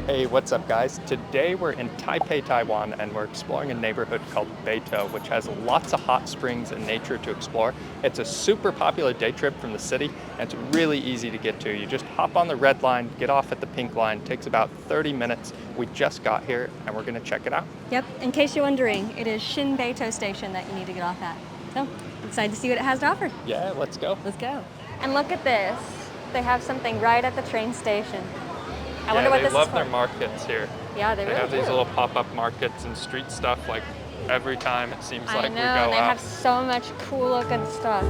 Hey, what's up guys? Today we're in Taipei, Taiwan, and we're exploring a neighborhood called Beitou, which has lots of hot springs and nature to explore. It's a super popular day trip from the city, and it's really easy to get to. You just hop on the red line, get off at the pink line. It takes about 30 minutes. We just got here, and we're gonna check it out. Yep, in case you're wondering, it is Xinbeitou Station that you need to get off at. So, excited to see what it has to offer. Yeah, let's go. Let's go. And look at this. They have something right at the train station. I wonder what this is for. They love their markets here. Yeah, they really do. They have these little pop-up markets and street stuff like every time it seems like we go out. They have so much cool looking stuff.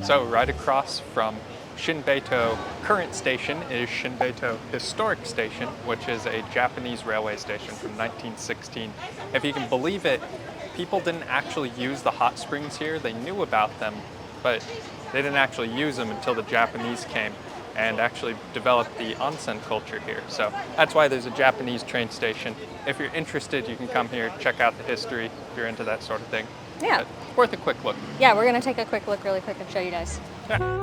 So right across from Xinbeitou current station is Xinbeitou Historic Station, which is a Japanese railway station from 1916. If you can believe it, people didn't actually use the hot springs here. They knew about them, but they didn't actually use them until the Japanese came and actually developed the onsen culture here. So that's why there's a Japanese train station. If you're interested, you can come here, check out the history if you're into that sort of thing. Yeah. But worth a quick look. Yeah, we're gonna take a quick look really quick and show you guys. Yeah.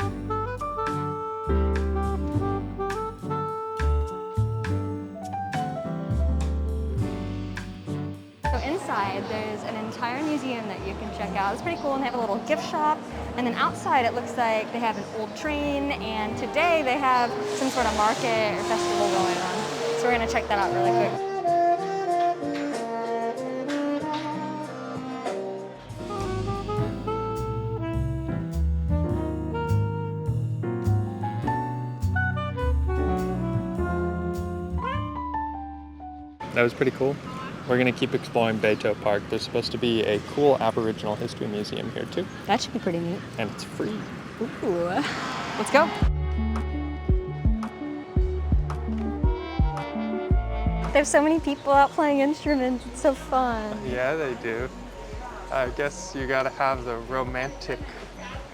Inside, there's an entire museum that you can check out. It's pretty cool, and they have a little gift shop. And then outside, it looks like they have an old train, and today they have some sort of market or festival going on. So we're gonna check that out really quick. That was pretty cool. We're gonna keep exploring Beitou Park. There's supposed to be a cool Aboriginal history museum here too. That should be pretty neat. And it's free. Ooh, let's go. There's so many people out playing instruments. It's so fun. Yeah, they do. I guess you gotta have the romantic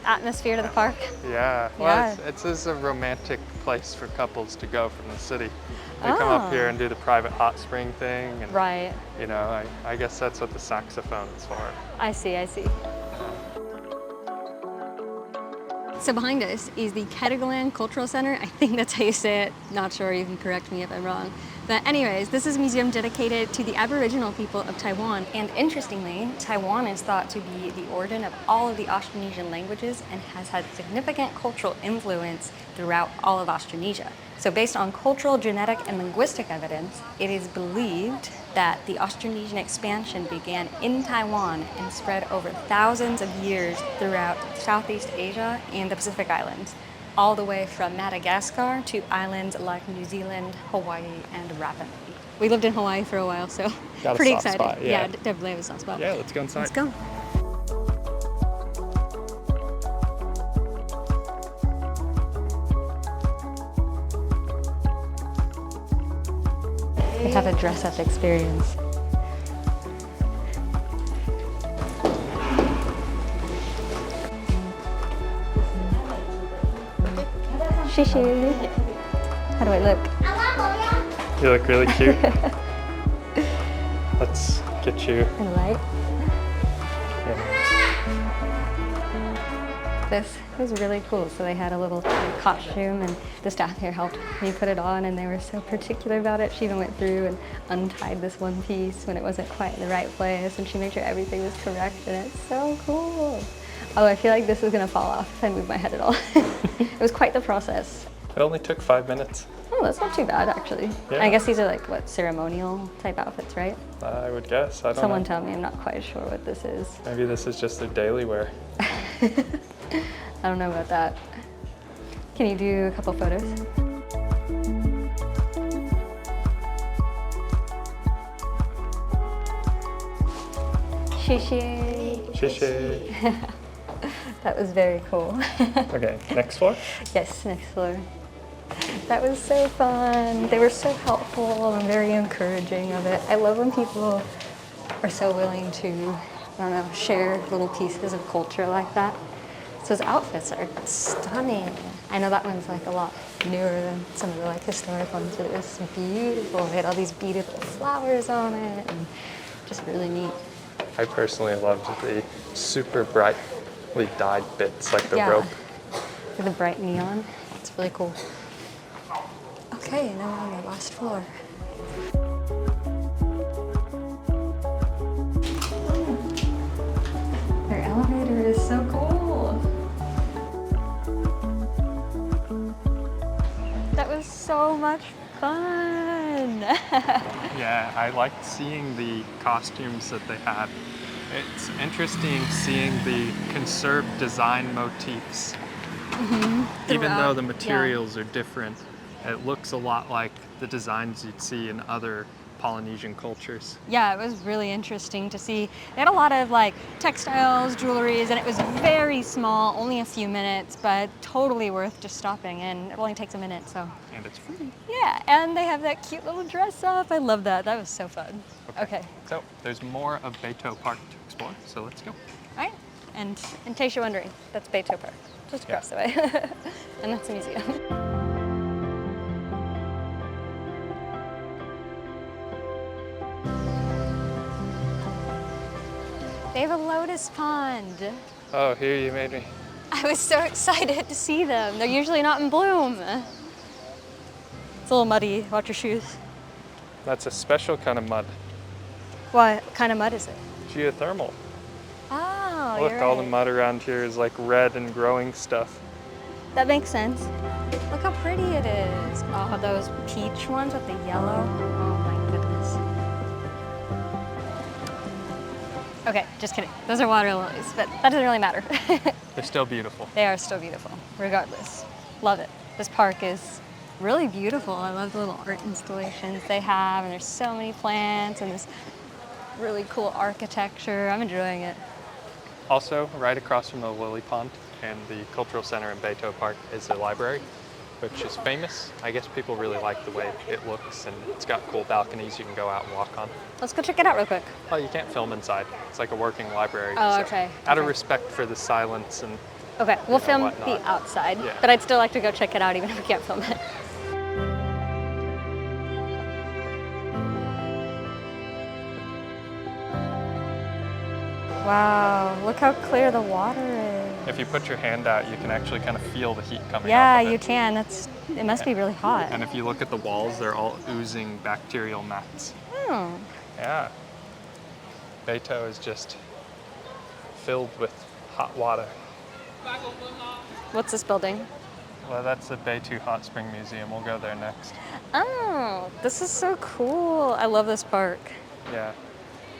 atmosphere to the park. Yeah, well, it's a romantic place for couples to go from the city. They come up here and do the private hot spring thing. And, right. You know, I guess that's what the saxophone is for. I see, I see. So behind us is the Ketagalan Culture Center. I think that's how you say it. Not sure, you can correct me if I'm wrong. But anyways, this is a museum dedicated to the Aboriginal people of Taiwan. And interestingly, Taiwan is thought to be the origin of all of the Austronesian languages and has had significant cultural influence throughout all of Austronesia. So based on cultural, genetic, and linguistic evidence, it is believed that the Austronesian expansion began in Taiwan and spread over thousands of years throughout Southeast Asia and the Pacific Islands, all the way from Madagascar to islands like New Zealand, Hawaii, and Rapa Nui. We lived in Hawaii for a while, so pretty excited. Spot, yeah, definitely have a soft spot. Yeah, let's go inside. Let's go. They have a dress-up experience. Shishi. How do I look? You look really cute. Let's get you. In the light. Yeah. This was really cool. So they had a little costume, and the staff here helped me put it on, and they were so particular about it. She even went through and untied this one piece when it wasn't quite in the right place, and she made sure everything was correct, and it's so cool. Oh, I feel like this is gonna fall off if I move my head at all. It was quite the process. It only took 5 minutes. Oh, that's not too bad, actually. Yeah. I guess these are like, what, ceremonial type outfits, right? I would guess. I don't know. Someone tell me, I'm not quite sure what this is. Maybe this is just their daily wear. I don't know about that. Can you do a couple photos? Shishi. Shishi. That was very cool. Okay, next floor? Yes, next floor. That was so fun. They were so helpful and very encouraging of it. I love when people are so willing to, I don't know, share little pieces of culture like that. So his outfits are stunning. I know that one's like a lot newer than some of the like historic ones, but it was beautiful. It had all these beautiful flowers on it and just really neat. I personally loved the super brightly dyed bits, like the rope. The bright neon. It's really cool. Okay, now we're on the last floor. Their elevator is so cool. That was so much fun. Yeah, I liked seeing the costumes that they had. It's interesting seeing the conserved design motifs. Even though the materials are different, it looks a lot like the designs you'd see in other Polynesian cultures. Yeah, it was really interesting to see. They had a lot of like textiles, jewelries, and it was very small, only a few minutes, but totally worth just stopping in. It only takes a minute, so. And it's free. Yeah, and they have that cute little dress up. I love that. That was so fun. Okay. So there's more of Beitou Park to explore, so let's go. All right. And in case you're wondering, that's Beitou Park, just across the way. And that's a museum. They have a lotus pond. Oh, here you made me. I was so excited to see them. They're usually not in bloom. It's a little muddy. Watch your shoes. That's a special kind of mud. What kind of mud is it? Geothermal. Oh, Look, you're all the right. mud around here is like red and growing stuff. That makes sense. Look how pretty it is. Oh, those peach ones with the yellow. Oh my goodness. Okay, just kidding. Those are water lilies, but that doesn't really matter. They're still beautiful. They are still beautiful, regardless. Love it. This park is really beautiful. I love the little art installations they have, and there's so many plants and this really cool architecture. I'm enjoying it. Also, right across from the lily pond and the cultural center in Beitou Park is the library, which is famous. I guess people really like the way it looks, and it's got cool balconies you can go out and walk on. Let's go check it out real quick. Oh, you can't film inside. It's like a working library. Oh, so okay. Out of Okay. respect for the silence and Okay, we'll film whatnot. the outside, Yeah. but I'd still like to go check it out even if we can't film it. Wow, look how clear the water is. if you put your hand out, you can actually kind of feel the heat coming Yeah, off of you it. can. It must be really hot. And if you look at the walls, they're all oozing bacterial mats. Oh, Yeah. Beitou is just filled with hot water. what's this building? Well, that's the Beitou Hot Spring Museum. We'll go there next. Oh, this is so cool. I love this park. Yeah.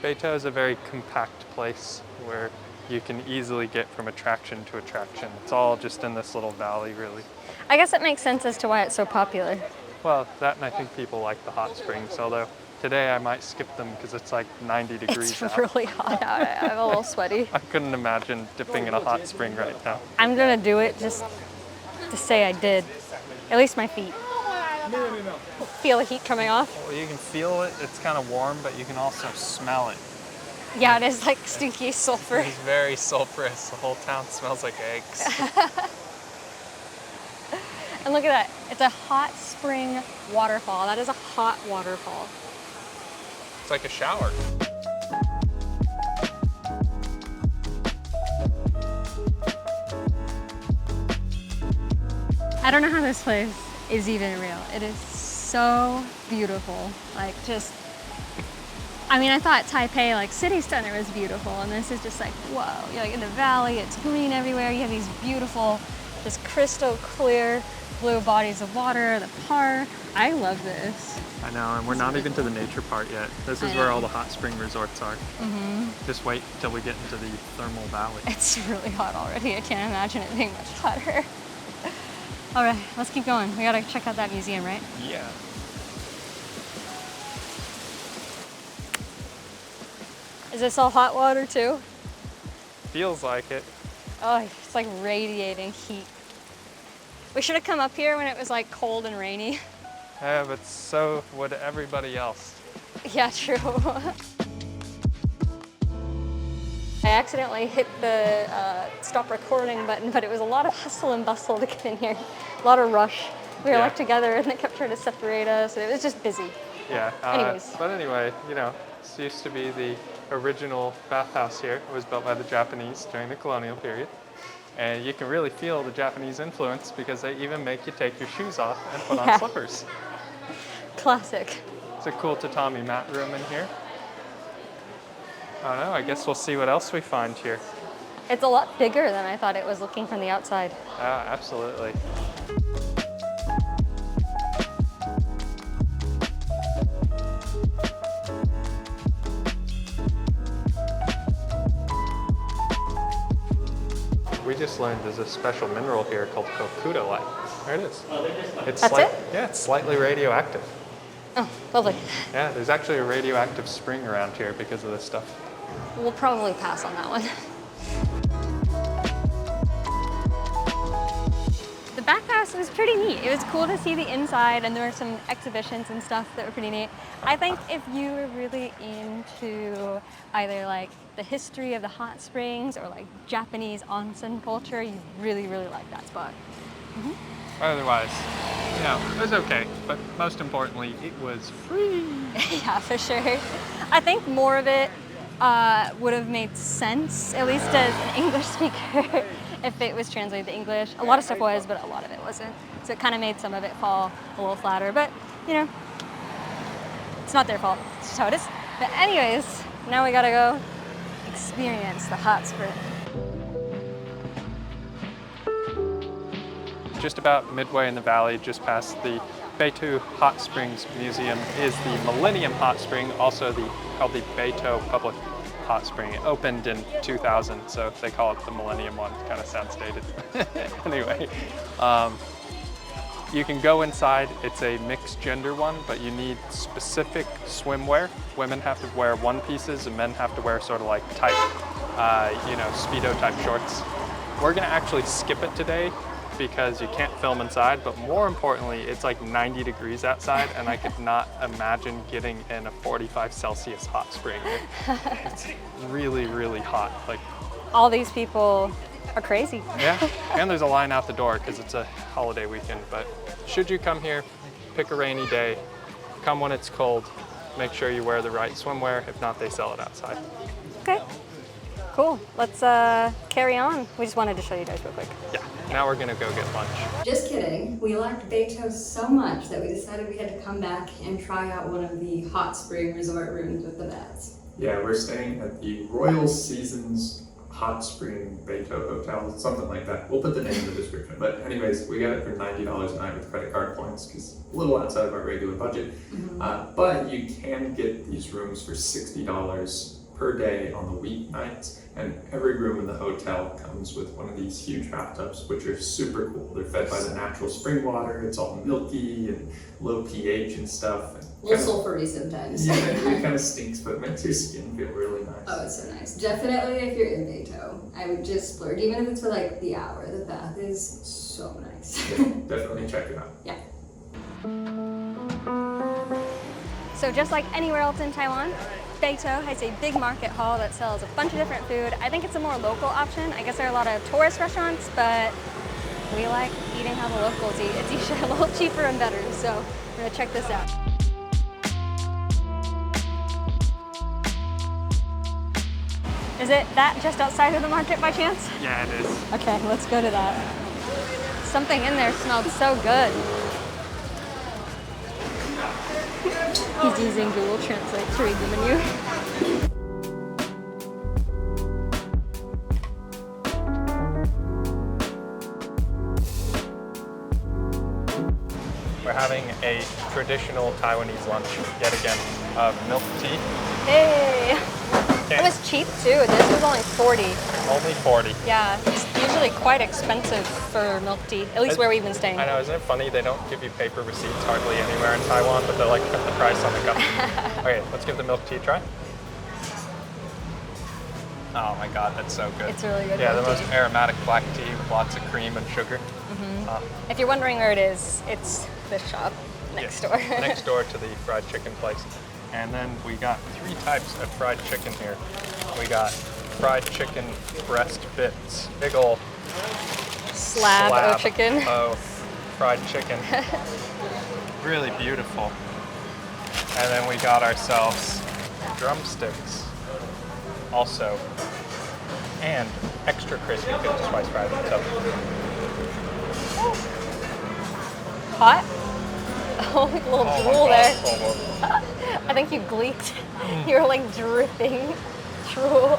Beitou is a very compact place where you can easily get from attraction to attraction. It's all just in this little valley, really. I guess it makes sense as to why it's so popular. Well, that, and I think people like the hot springs, although today I might skip them because it's like 90 degrees It's out. really hot out. I'm a little sweaty. I couldn't imagine dipping in a hot spring right now. I'm gonna do it just to say I did. At least my feet. Feel the heat coming off. Well, you can feel it. It's kind of warm, but you can also smell it. Yeah, it is like stinky sulfur. It's very sulfurous. The whole town smells like eggs. And look at that. It's a hot spring waterfall. That is a hot waterfall. It's like a shower. I don't know how this place is even real. It is so beautiful. Like just, I mean, I thought Taipei, like city center was beautiful, and this is just like, whoa. You're like in the valley, it's green everywhere. You have these beautiful, just crystal clear blue bodies of water, the park. I love this. I know, and we're not even to the nature part yet. This is where all the hot spring resorts are. Just wait until we get into the thermal valley. It's really hot already. I can't imagine it being much hotter. All right, let's keep going. We gotta check out that museum, right? Yeah. Is this all hot water too? Feels like it. Oh, it's like radiating heat. We should have come up here when it was like cold and rainy. Yeah, but so would everybody else. Yeah, true. I accidentally hit the stop recording button, but it was a lot of hustle and bustle to get in here. A lot of rush. We were Yeah. like together and they kept trying to separate us, and it was just busy. Yeah. Anyways. But anyway, you know, this used to be the original bathhouse here. It was built by the Japanese during the colonial period. And you can really feel the Japanese influence because they even make you take your shoes off and put on Yeah. slippers. Classic. It's a cool tatami mat room in here. I don't know, I guess we'll see what else we find here. It's a lot bigger than I thought it was looking from the outside. Absolutely. We just learned there's a special mineral here called kokudolite. There it is. It's That's it? Yeah, it's slightly radioactive. Oh, lovely. Yeah, there's actually a radioactive spring around here because of this stuff. We'll probably pass on that one. The back house was pretty neat. It was cool to see the inside, and there were some exhibitions and stuff that were pretty neat. I think if you were really into either like the history of the hot springs or like Japanese onsen culture, you'd really, really like that spot. Otherwise, you know, it was okay, but most importantly, it was free. Yeah, for sure. I think more of it would have made sense, at least as an English speaker, if it was translated to English. A lot of stuff was, but a lot of it wasn't. So it kind of made some of it fall a little flatter, but you know, it's not their fault. It's just how it is. But anyways, now we gotta go experience the hot spring. Just about midway in the valley, just past the Beitou Hot Springs Museum, is the Millennium Hot Spring, also called the Beitou Public Hot Spring. It opened in 2000, so if they call it the Millennium one, it kind of sounds dated. Anyway, you can go inside. It's a mixed gender one, but you need specific swimwear. Women have to wear one pieces and men have to wear sort of like tight, you know, Speedo type shorts. We're gonna actually skip it today because you can't film inside, but more importantly, it's like 90 degrees outside and I could not imagine getting in a 45 Celsius hot spring. It's really, really hot. Like, All these people are crazy. yeah, and there's a line out the door because it's a holiday weekend, but should you come here, pick a rainy day, come when it's cold, make sure you wear the right swimwear. If not, they sell it outside. Okay, cool. Let's carry on. We just wanted to show you guys real quick. Yeah, now we're gonna go get lunch. Just kidding. We liked Beitou so much that we decided we had to come back and try out one of the hot spring resort rooms with the beds. Yeah, we're staying at the Royal Seasons Hot Spring Beitou Hotel, something like that. We'll put the name in the description. But anyways, we got it for $90 a night with credit card points because a little outside of our regular budget. But you can get these rooms for $60 per day on the weeknights, and every room in the hotel comes with one of these huge bathtubs, which are super cool. They're fed by the natural spring water. It's all milky and low pH and stuff. And A little sulfury sometimes. yeah, it kind of stinks, but it makes your skin feel really nice. Oh, it's so nice. Definitely if you're in Beitou, I would just splurge, even if it's for like the hour. The bath is so nice. Yeah, definitely check it out. Yeah. So just like anywhere else in Taiwan, Beitou has a big market hall that sells a bunch of different food. I think it's a more local option. I guess there are a lot of tourist restaurants, but we like eating how the locals eat. It's usually a little cheaper and better, so we're gonna check this out. Is it that just outside of the market by chance? Yeah, it is. Okay, let's go to that. Something in there smelled so good. He's using Google Translate to read the menu. We're having a traditional Taiwanese lunch yet again of milk tea. Hey! Okay. It was cheap too. This was only 40. Only 40. Yeah, it's usually quite expensive for milk tea, at least where we've been staying. I know, isn't it funny? They don't give you paper receipts hardly anywhere in Taiwan, but they'll like put the price on the cup. Okay, let's give the milk tea a try. Oh my god, that's so good. It's really good. Yeah, the milk most tea. aromatic black tea with lots of cream and sugar. If you're wondering where it is, it's this shop next door. Next door to the fried chicken place. And then we got 3 types of fried chicken here. We got fried chicken breast bits, big ol' slab of chicken. of fried chicken. Really beautiful. And then we got ourselves drumsticks also. And extra crispy because it's twice fried. So Hot? Oh, a little drool there. I think you gleeked. You were like dripping drool.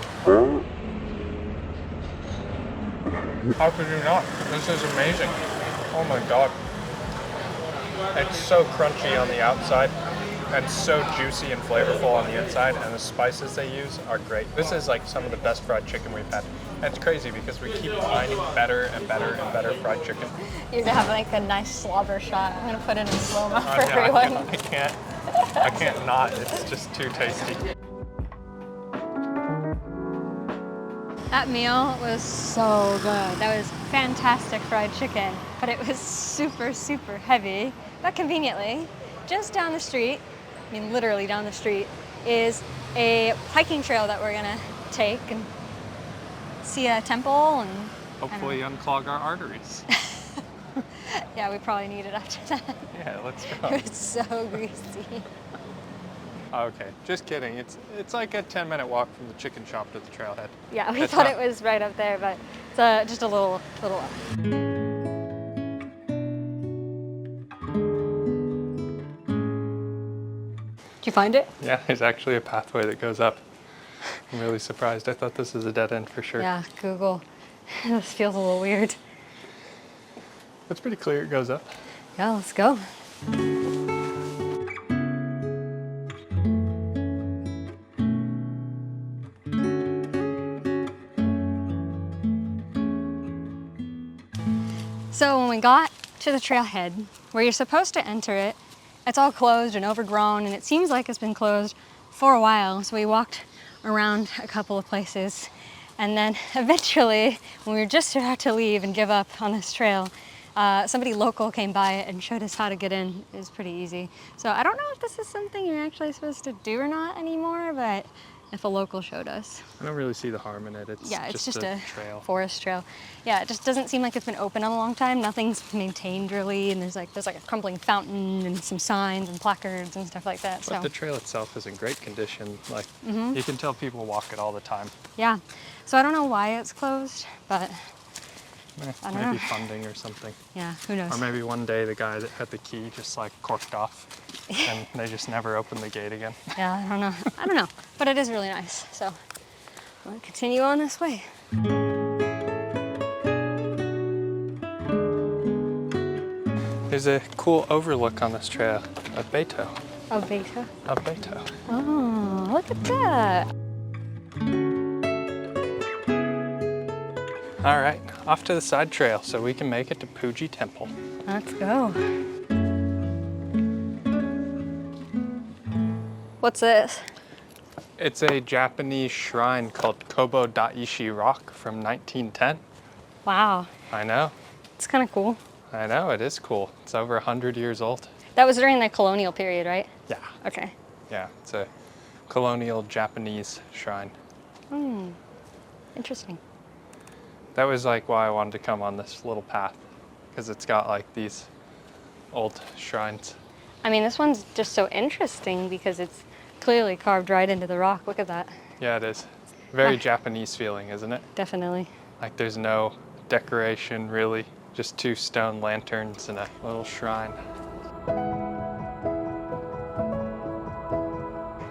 How could you not? This is amazing. Oh my god. It's so crunchy on the outside and so juicy and flavorful on the inside, and the spices they use are great. This is like some of the best fried chicken we've had. And it's crazy because we keep finding better and better and better fried chicken. You're gonna have like a nice slobber shot. I'm gonna put it in slow-mo for everyone. I can't not. It's just too tasty. That meal was so good. That was fantastic fried chicken, but it was super, super heavy. But conveniently, just down the street, I mean literally down the street, is a hiking trail that we're gonna take and see a temple and Hopefully unclog our arteries. yeah, we probably need it after that. Yeah, let's go. It was so greasy. Okay, just kidding. It's like a 10-minute walk from the chicken shop to the trailhead. Yeah, we It's thought not- it was right up there, but it's just a little up. Did you find it? Yeah, there's actually a pathway that goes up. I'm really surprised. I thought this was a dead end for sure. Yeah, Google. This feels a little weird. It's pretty clear it goes up. Yeah, let's go. So when we got to the trailhead, where you're supposed to enter it, it's all closed and overgrown, and it seems like it's been closed for a while. So we walked around a couple of places, and then eventually, when we were just about to leave and give up on this trail, somebody local came by and showed us how to get in. It was pretty easy. So I don't know if this is something you're actually supposed to do or not anymore, but if a local showed us. I don't really see the harm in it. It's Yeah, it's just a trail. forest trail. Yeah, it just doesn't seem like it's been open in a long time. Nothing's maintained really, and there's like a crumbling fountain and some signs and placards and stuff like that. But So the trail itself is in great condition. Like, you can tell people walk it all the time. yeah, so I don't know why it's closed, but I don't Maybe know. funding or something. yeah, who knows? Or maybe one day the guy that had the key just like corked off and they just never opened the gate again. Yeah, I don't know. I don't know, but it is really nice. So we'll continue on this way. There's a cool overlook on this trail of Beitou. Oh, Beitou. Of Beitou. Oh, look at that. All right, off to the side trail so we can make it to Puji Temple. Let's go. What's this? It's a Japanese shrine called Kobo Daishi Rock from 1910. Wow, I know, it's kind of cool. I know, it is cool. It's over 100 years old. That was during the colonial period, right? Yeah, Okay. yeah, it's a colonial Japanese shrine. Interesting. That was like why I wanted to come on this little path, because it's got like these old shrines. I mean, this one's just so interesting because it's clearly carved right into the rock. Look at that. Yeah, it is. Very Ah. Japanese feeling, isn't it? Definitely. Like there's no decoration really, just two stone lanterns and a little shrine.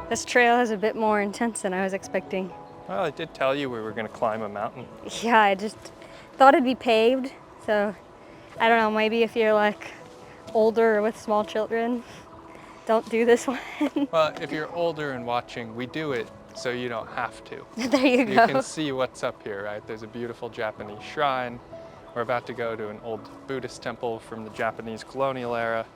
This trail is a bit more intense than I was expecting. Well, I did tell you we were going to climb a mountain. Yeah, I just thought it'd be paved. So I don't know, maybe if you're like older or with small children, don't do this one. Well, if you're older and watching, we do it so you don't have to. There you You go. can see what's up here, right? There's a beautiful Japanese shrine. We're about to go to an old Buddhist temple from the Japanese colonial era.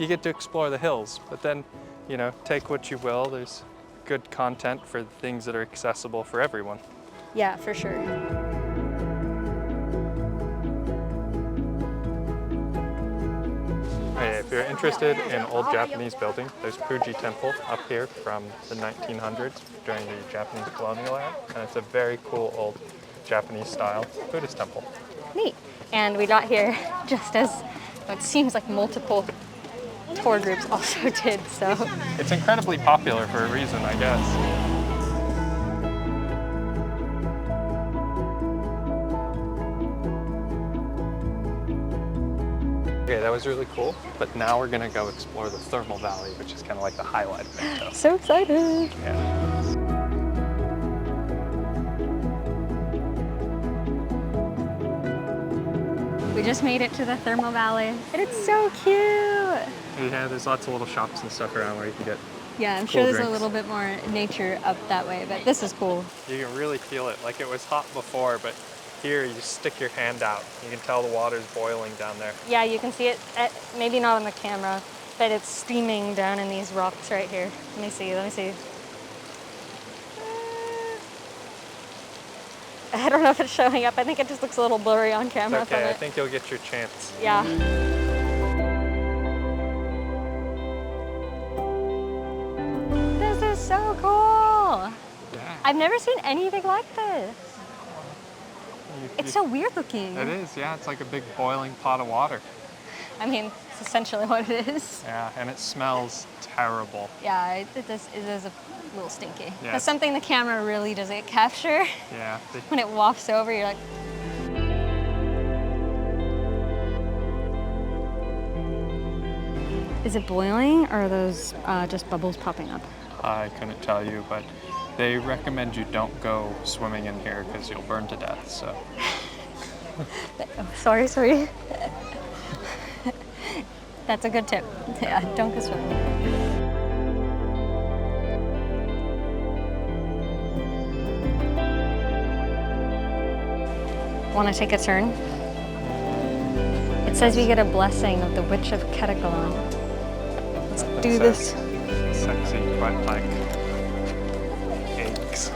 You get to explore the hills, but then, you know, take what you will. There's good content for things that are accessible for everyone. Yeah, for sure. Hey, if you're interested in old Japanese buildings, there's Puji Temple up here from the 1900s during the Japanese colonial era, and it's a very cool old Japanese style Buddhist temple. Neat. And we got here just as what seems like multiple tour groups also did, so. It's incredibly popular for a reason, I guess. Okay, that was really cool, but now we're gonna go explore the thermal valley, which is kind of like the highlight of Beitou. So excited. Yeah. We just made it to the thermal valley, and it's so cute. Yeah, there's lots of little shops and stuff around where you can get Yeah, I'm cool sure there's drinks. a little bit more nature up that way, but this is cool. You can really feel it. Like it was hot before, but here you stick your hand out. You can tell the water's boiling down there. Yeah, you can see it, maybe not on the camera, but it's steaming down in these rocks right here. Let me see. I don't know if it's showing up. I think it just looks a little blurry on camera It's okay, from I it. think you'll get your chance. Yeah. This is so cool. Yeah. I've never seen anything like this. It's so weird looking. It is, yeah. It's like a big boiling pot of water. I mean, it's essentially what it is. Yeah, and it smells terrible. Yeah, it is a little stinky. Yeah. That's something the camera really doesn't capture. Yeah. When it wafts over, you're like, is it boiling or are those just bubbles popping up? I couldn't tell you, but they recommend you don't go swimming in here because you'll burn to death, so. Oh, sorry. That's a good tip. Yeah, don't go swimming. Want to take a turn? It says we get a blessing of the Witch of Ketagalan. Let's do this. Sexy, quite like eggs.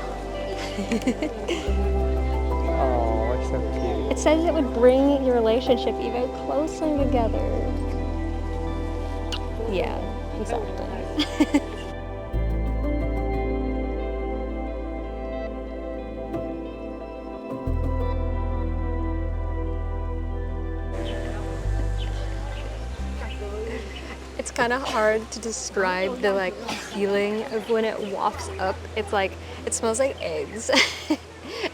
Oh, it's so cute. It says it would bring your relationship even closer together. Yeah, exactly. It's kind of hard to describe the like feeling of when it wafts up. It's like, it smells like eggs.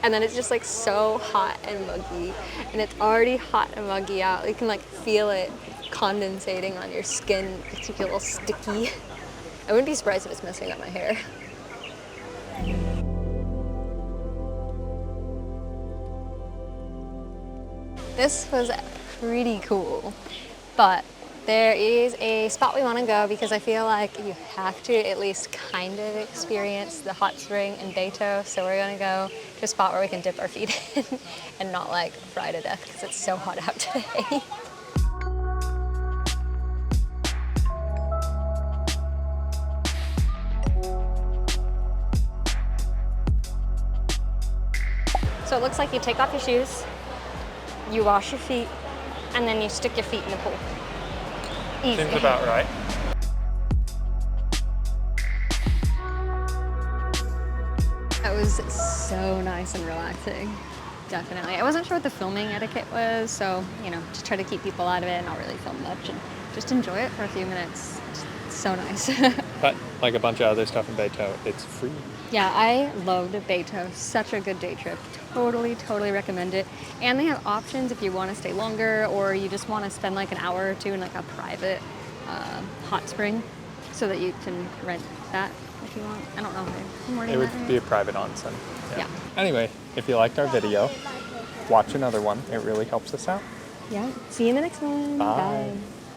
And then it's just like so hot and muggy. And it's already hot and muggy out. You can like feel it condensating on your skin. It makes you feel a little sticky. I wouldn't be surprised if it's messing up my hair. This was pretty cool, but there is a spot we want to go because I feel like you have to at least kind of experience the hot spring in Beitou. So we're going to go to a spot where we can dip our feet in and not like fry to death because it's so hot out today. So it looks like you take off your shoes, you wash your feet, and then you stick your feet in the pool. Easy. Seems about right. That was so nice and relaxing. Definitely. I wasn't sure what the filming etiquette was, so, you know, just try to keep people out of it and not really film much and just enjoy it for a few minutes. It's so nice. But like a bunch of other stuff in Beitou, it's free. Yeah, I loved Beitou. Such a good day trip. Totally recommend it. And they have options if you want to stay longer or you just want to spend like an hour or two in like a private hot spring so that you can rent that if you want. I don't know. It would be a private onsen. Yeah. Anyway, if you liked our video, watch another one. It really helps us out. Yeah. See you in the next one. Bye. Bye.